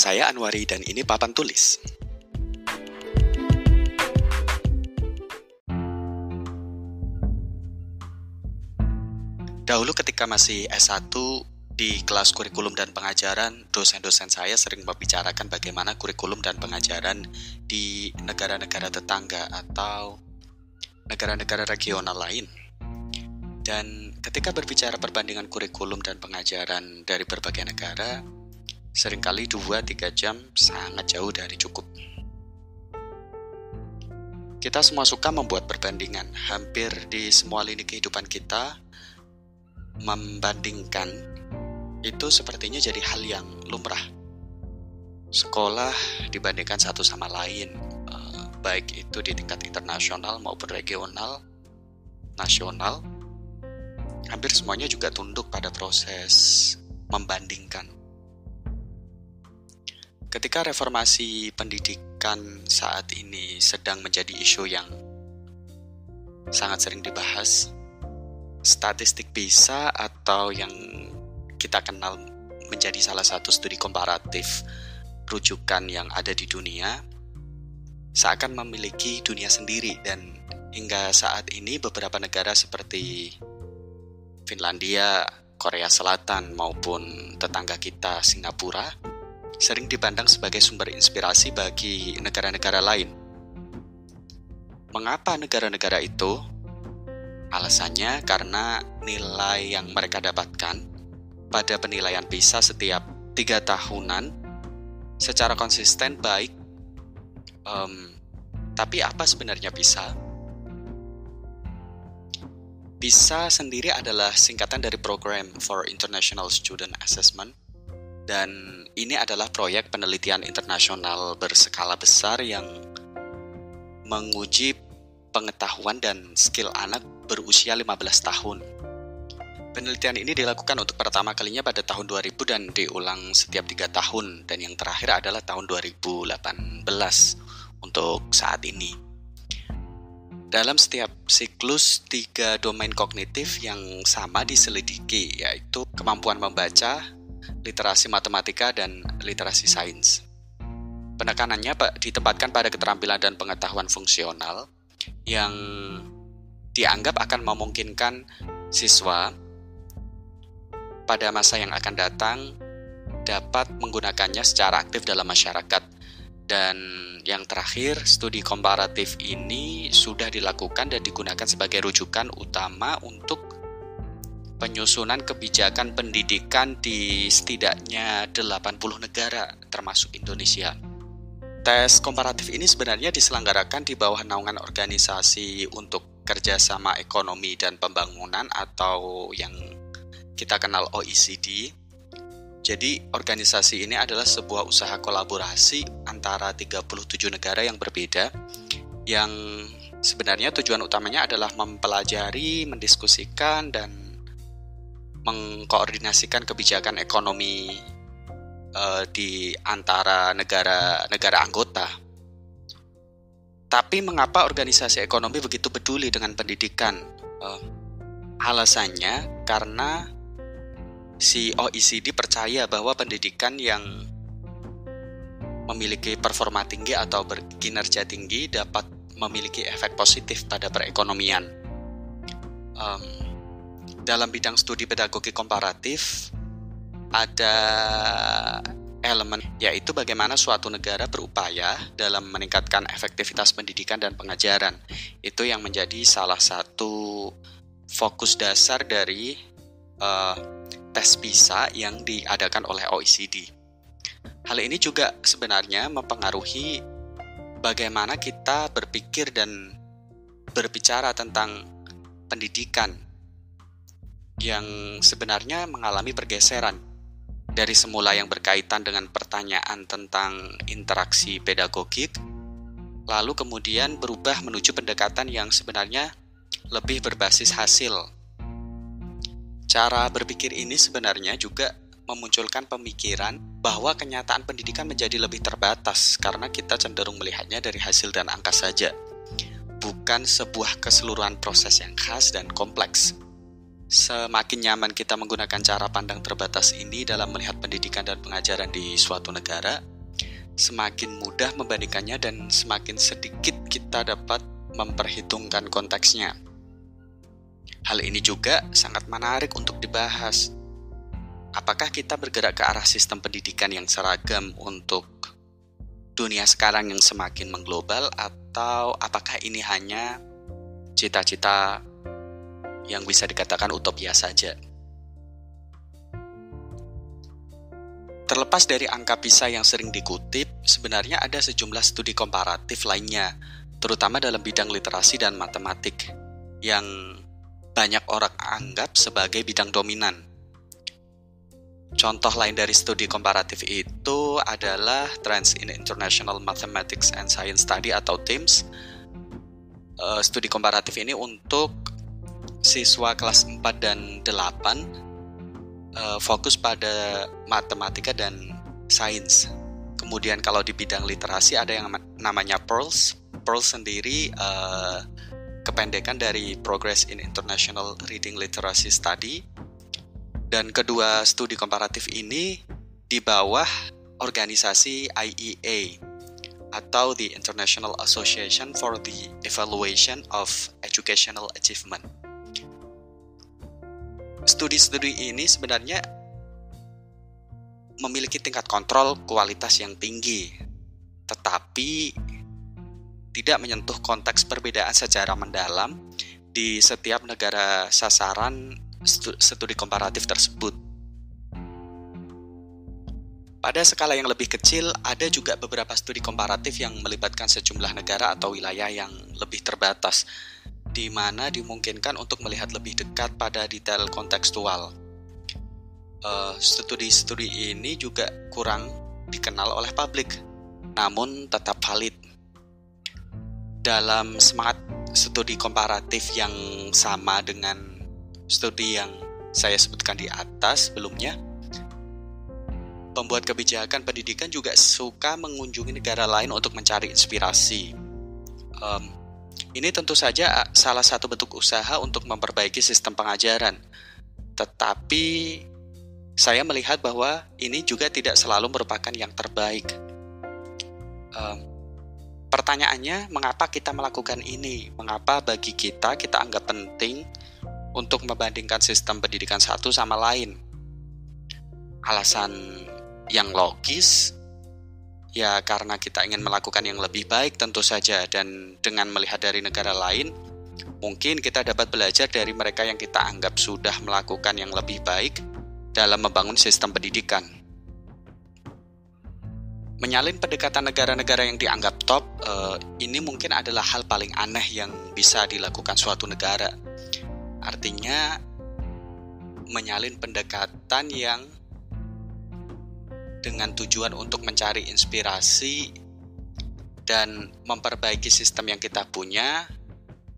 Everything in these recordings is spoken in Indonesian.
Saya Anwari dan ini Papan Tulis. Dahulu ketika masih S1 di kelas kurikulum dan pengajaran, dosen-dosen saya sering membicarakan bagaimana kurikulum dan pengajaran di negara-negara tetangga atau negara-negara regional lain. Dan ketika berbicara perbandingan kurikulum dan pengajaran dari berbagai negara, seringkali 2-3 jam sangat jauh dari cukup. Kita semua suka membuat perbandingan. Hampir di semua lini kehidupan kita, membandingkan itu sepertinya jadi hal yang lumrah. Sekolah dibandingkan satu sama lain, baik itu di tingkat internasional maupun regional, nasional. Hampir semuanya juga tunduk pada proses membandingkan. Ketika reformasi pendidikan saat ini sedang menjadi isu yang sangat sering dibahas, statistik PISA atau yang kita kenal menjadi salah satu studi komparatif rujukan yang ada di dunia, seakan memiliki dunia sendiri, dan hingga saat ini beberapa negara seperti Finlandia, Korea Selatan maupun tetangga kita Singapura sering dipandang sebagai sumber inspirasi bagi negara-negara lain. Mengapa negara-negara itu? Alasannya karena nilai yang mereka dapatkan pada penilaian PISA setiap 3 tahunan secara konsisten baik. Tapi apa sebenarnya PISA? PISA sendiri adalah singkatan dari Program for International Student Assessment, dan ini adalah proyek penelitian internasional berskala besar yang menguji pengetahuan dan skill anak berusia 15 tahun. Penelitian ini dilakukan untuk pertama kalinya pada tahun 2000 dan diulang setiap 3 tahun, dan yang terakhir adalah tahun 2018 untuk saat ini. Dalam setiap siklus 3 domain kognitif yang sama diselidiki, yaitu kemampuan membaca, literasi matematika, dan literasi sains. Penekanannya ditempatkan pada keterampilan dan pengetahuan fungsional yang dianggap akan memungkinkan siswa pada masa yang akan datang dapat menggunakannya secara aktif dalam masyarakat. Dan yang terakhir, studi komparatif ini sudah dilakukan dan digunakan sebagai rujukan utama untuk penyusunan kebijakan pendidikan di setidaknya 80 negara, termasuk Indonesia. Tes komparatif ini sebenarnya diselenggarakan di bawah naungan Organisasi untuk Kerjasama Ekonomi dan Pembangunan atau yang kita kenal OECD. Jadi, organisasi ini adalah sebuah usaha kolaborasi antara 37 negara yang berbeda, yang sebenarnya tujuan utamanya adalah mempelajari, mendiskusikan, dan mengkoordinasikan kebijakan ekonomi di antara negara anggota. Tapi mengapa organisasi ekonomi begitu peduli dengan pendidikan? Alasannya karena si OECD percaya bahwa pendidikan yang memiliki performa tinggi atau berkinerja tinggi dapat memiliki efek positif pada perekonomian. Dalam bidang studi pedagogi komparatif, ada elemen yaitu bagaimana suatu negara berupaya dalam meningkatkan efektivitas pendidikan dan pengajaran. Itu yang menjadi salah satu fokus dasar dari tes PISA yang diadakan oleh OECD. Hal ini juga sebenarnya mempengaruhi bagaimana kita berpikir dan berbicara tentang pendidikan yang sebenarnya mengalami pergeseran dari semula yang berkaitan dengan pertanyaan tentang interaksi pedagogik, lalu kemudian berubah menuju pendekatan yang sebenarnya lebih berbasis hasil. Cara berpikir ini sebenarnya juga memunculkan pemikiran bahwa kenyataan pendidikan menjadi lebih terbatas karena kita cenderung melihatnya dari hasil dan angka saja, bukan sebuah keseluruhan proses yang khas dan kompleks. Semakin nyaman kita menggunakan cara pandang terbatas ini dalam melihat pendidikan dan pengajaran di suatu negara, semakin mudah membandingkannya dan semakin sedikit kita dapat memperhitungkan konteksnya. Hal ini juga sangat menarik untuk dibahas. Apakah kita bergerak ke arah sistem pendidikan yang seragam untuk dunia sekarang yang semakin mengglobal, atau apakah ini hanya cita-cita yang bisa dikatakan utopia saja? Terlepas dari angka PISA yang sering dikutip, sebenarnya ada sejumlah studi komparatif lainnya, terutama dalam bidang literasi dan matematik, yang banyak orang anggap sebagai bidang dominan. Contoh lain dari studi komparatif itu adalah Trends in International Mathematics and Science Study atau TIMSS. Studi komparatif ini untuk siswa kelas 4 dan 8, fokus pada matematika dan sains. Kemudian kalau di bidang literasi ada yang namanya PIRLS. PIRLS sendiri kependekan dari Progress in International Reading Literacy Study. Dan kedua studi komparatif ini di bawah organisasi IEA atau the International Association for the Evaluation of Educational Achievement. Studi-studi ini sebenarnya memiliki tingkat kontrol kualitas yang tinggi, tetapi tidak menyentuh konteks perbedaan secara mendalam di setiap negara sasaran studi komparatif tersebut. Pada skala yang lebih kecil, ada juga beberapa studi komparatif yang melibatkan sejumlah negara atau wilayah yang lebih terbatas, di mana dimungkinkan untuk melihat lebih dekat pada detail kontekstual. Studi-studi ini juga kurang dikenal oleh publik, namun tetap valid. Dalam semangat studi komparatif yang sama dengan studi yang saya sebutkan di atas sebelumnya, pembuat kebijakan pendidikan juga suka mengunjungi negara lain untuk mencari inspirasi. Ini tentu saja salah satu bentuk usaha untuk memperbaiki sistem pengajaran. Tetapi saya melihat bahwa ini juga tidak selalu merupakan yang terbaik. Pertanyaannya, mengapa kita melakukan ini? Mengapa bagi kita anggap penting untuk membandingkan sistem pendidikan satu sama lain? Alasan yang logis, ya karena kita ingin melakukan yang lebih baik tentu saja, dan dengan melihat dari negara lain, mungkin kita dapat belajar dari mereka yang kita anggap sudah melakukan yang lebih baik dalam membangun sistem pendidikan. Menyalin pendekatan negara-negara yang dianggap top, ini mungkin adalah hal paling aneh yang bisa dilakukan suatu negara. Artinya, menyalin pendekatan yang dengan tujuan untuk mencari inspirasi dan memperbaiki sistem yang kita punya,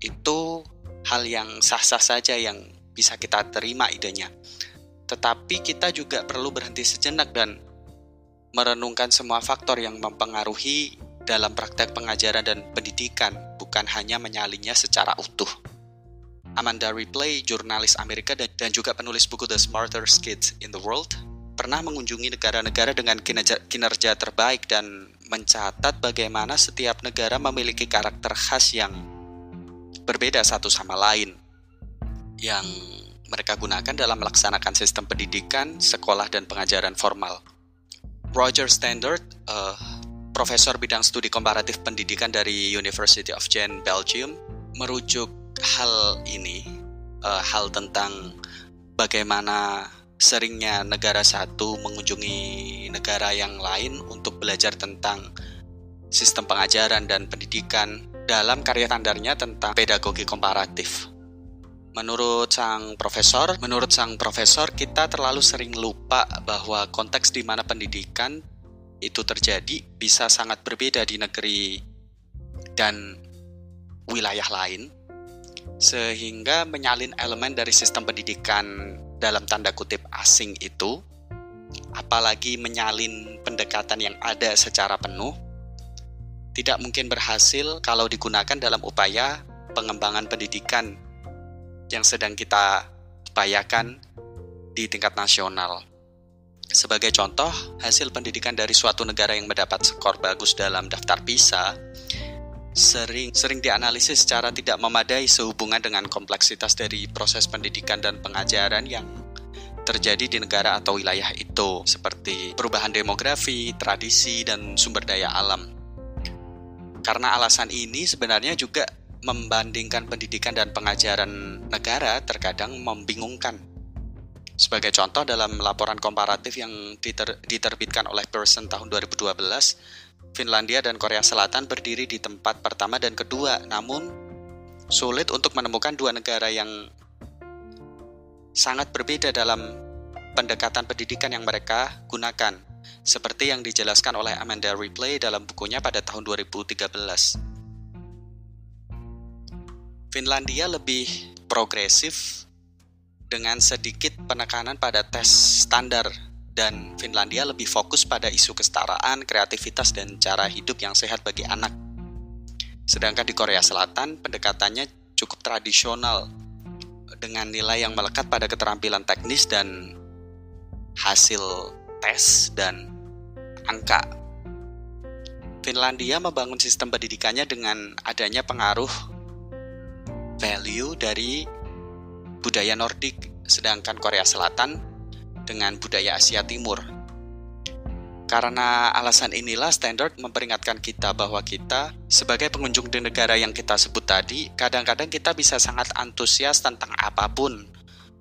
itu hal yang sah-sah saja yang bisa kita terima idenya. Tetapi kita juga perlu berhenti sejenak dan merenungkan semua faktor yang mempengaruhi dalam praktek pengajaran dan pendidikan, bukan hanya menyalinnya secara utuh. Amanda Ripley, jurnalis Amerika dan juga penulis buku The Smartest Kids in the World, pernah mengunjungi negara-negara dengan kinerja terbaik dan mencatat bagaimana setiap negara memiliki karakter khas yang berbeda satu sama lain yang mereka gunakan dalam melaksanakan sistem pendidikan, sekolah, dan pengajaran formal. Roger Standard, profesor bidang studi komparatif pendidikan dari University of Gent, Belgium, merujuk hal ini, hal tentang bagaimana seringnya negara satu mengunjungi negara yang lain untuk belajar tentang sistem pengajaran dan pendidikan dalam karya standarnya tentang pedagogi komparatif. Menurut sang profesor, kita terlalu sering lupa bahwa konteks di mana pendidikan itu terjadi bisa sangat berbeda di negeri dan wilayah lain, sehingga menyalin elemen dari sistem pendidikan dalam tanda kutip asing itu, apalagi menyalin pendekatan yang ada secara penuh, tidak mungkin berhasil kalau digunakan dalam upaya pengembangan pendidikan yang sedang kita upayakan di tingkat nasional. Sebagai contoh, hasil pendidikan dari suatu negara yang mendapat skor bagus dalam daftar PISA sering dianalisis secara tidak memadai sehubungan dengan kompleksitas dari proses pendidikan dan pengajaran yang terjadi di negara atau wilayah itu, seperti perubahan demografi, tradisi, dan sumber daya alam. Karena alasan ini sebenarnya juga membandingkan pendidikan dan pengajaran negara terkadang membingungkan. Sebagai contoh, dalam laporan komparatif yang diterbitkan oleh Pearson tahun 2012, Finlandia dan Korea Selatan berdiri di tempat pertama dan kedua, namun sulit untuk menemukan dua negara yang sangat berbeda dalam pendekatan pendidikan yang mereka gunakan, seperti yang dijelaskan oleh Amanda Ripley dalam bukunya pada tahun 2013. Finlandia lebih progresif dengan sedikit penekanan pada tes standar, dan Finlandia lebih fokus pada isu kesetaraan, kreativitas, dan cara hidup yang sehat bagi anak. Sedangkan di Korea Selatan, pendekatannya cukup tradisional dengan nilai yang melekat pada keterampilan teknis dan hasil tes dan angka. Finlandia membangun sistem pendidikannya dengan adanya pengaruh value dari budaya Nordik, sedangkan Korea Selatan dengan budaya Asia Timur. Karena alasan inilah Standard memperingatkan kita bahwa kita sebagai pengunjung di negara yang kita sebut tadi, kadang-kadang kita bisa sangat antusias tentang apapun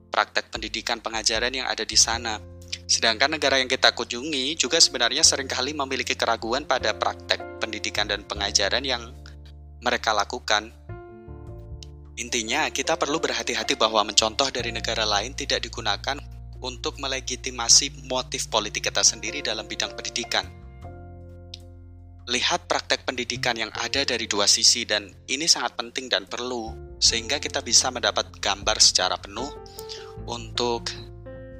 praktek pendidikan pengajaran yang ada di sana. Sedangkan negara yang kita kunjungi juga sebenarnya seringkali memiliki keraguan pada praktek pendidikan dan pengajaran yang mereka lakukan. Intinya, kita perlu berhati-hati bahwa mencontoh dari negara lain tidak digunakan untuk melegitimasi motif politik kita sendiri dalam bidang pendidikan. Lihat praktek pendidikan yang ada dari dua sisi, dan ini sangat penting dan perlu, sehingga kita bisa mendapat gambar secara penuh untuk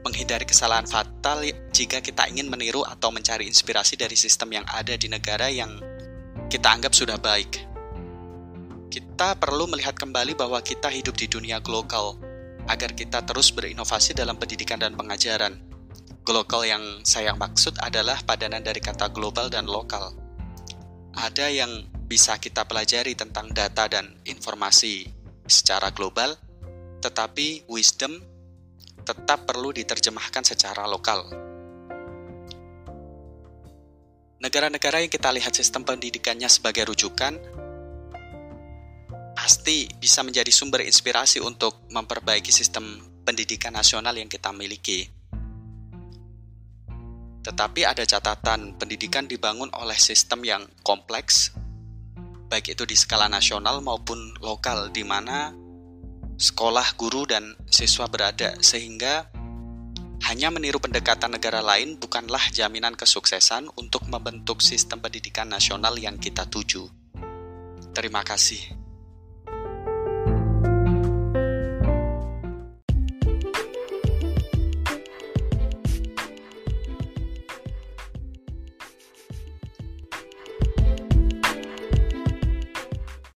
menghindari kesalahan fatal jika kita ingin meniru atau mencari inspirasi dari sistem yang ada di negara yang kita anggap sudah baik. Kita perlu melihat kembali bahwa kita hidup di dunia global, agar kita terus berinovasi dalam pendidikan dan pengajaran. Global yang saya maksud adalah padanan dari kata global dan lokal. Ada yang bisa kita pelajari tentang data dan informasi secara global, tetapi wisdom tetap perlu diterjemahkan secara lokal. Negara-negara yang kita lihat sistem pendidikannya sebagai rujukan pasti bisa menjadi sumber inspirasi untuk memperbaiki sistem pendidikan nasional yang kita miliki. Tetapi ada catatan, pendidikan dibangun oleh sistem yang kompleks, baik itu di skala nasional maupun lokal, di mana sekolah, guru, dan siswa berada, sehingga hanya meniru pendekatan negara lain bukanlah jaminan kesuksesan untuk membentuk sistem pendidikan nasional yang kita tuju. Terima kasih.